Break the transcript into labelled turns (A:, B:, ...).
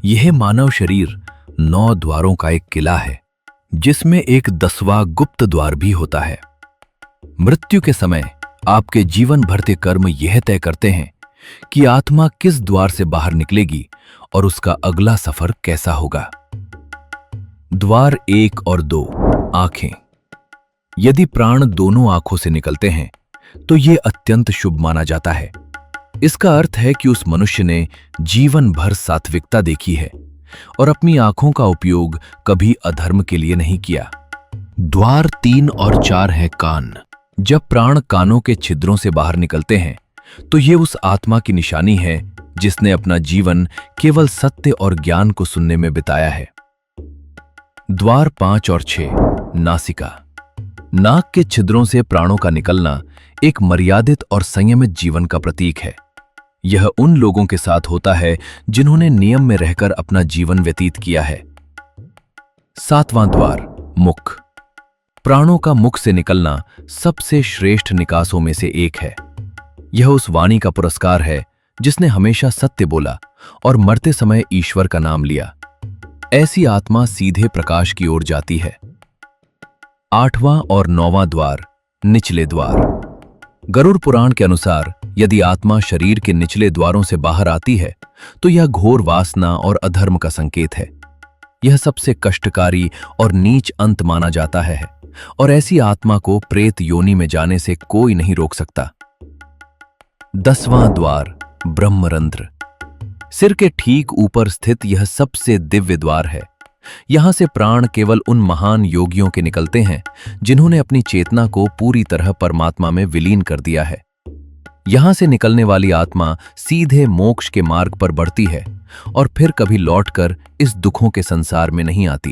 A: यह मानव शरीर 9 द्वारों का एक किला है, जिसमें एक 10वां गुप्त द्वार भी होता है। मृत्यु के समय आपके जीवन भर के कर्म यह तय करते हैं कि आत्मा किस द्वार से बाहर निकलेगी और उसका अगला सफर कैसा होगा। द्वार 1 और 2, आंखें। यदि प्राण दोनों आंखों से निकलते हैं तो यह अत्यंत शुभ माना जाता है। इसका अर्थ है कि उस मनुष्य ने जीवन भर सात्विकता देखी है और अपनी आंखों का उपयोग कभी अधर्म के लिए नहीं किया। द्वार 3 और 4 है कान। जब प्राण कानों के छिद्रों से बाहर निकलते हैं तो ये उस आत्मा की निशानी है जिसने अपना जीवन केवल सत्य और ज्ञान को सुनने में बिताया है। द्वार 5 और 6, नासिका। नाक के छिद्रों से प्राणों का निकलना एक मर्यादित और संयमित जीवन का प्रतीक है। यह उन लोगों के साथ होता है जिन्होंने नियम में रहकर अपना जीवन व्यतीत किया है। 7वां द्वार, मुख। प्राणों का मुख से निकलना सबसे श्रेष्ठ निकासों में से एक है। यह उस वाणी का पुरस्कार है जिसने हमेशा सत्य बोला और मरते समय ईश्वर का नाम लिया। ऐसी आत्मा सीधे प्रकाश की ओर जाती है। 8वां और 9वां द्वार, निचले द्वार। गरुड़ पुराण के अनुसार यदि आत्मा शरीर के निचले द्वारों से बाहर आती है तो यह घोर वासना और अधर्म का संकेत है। यह सबसे कष्टकारी और नीच अंत माना जाता है और ऐसी आत्मा को प्रेत योनि में जाने से कोई नहीं रोक सकता। 10वां द्वार, ब्रह्मरंध्र। सिर के ठीक ऊपर स्थित यह सबसे दिव्य द्वार है। यहां से प्राण केवल उन महान योगियों के निकलते हैं जिन्होंने अपनी चेतना को पूरी तरह परमात्मा में विलीन कर दिया है। यहां से निकलने वाली आत्मा सीधे मोक्ष के मार्ग पर बढ़ती है और फिर कभी लौटकर इस दुखों के संसार में नहीं आती।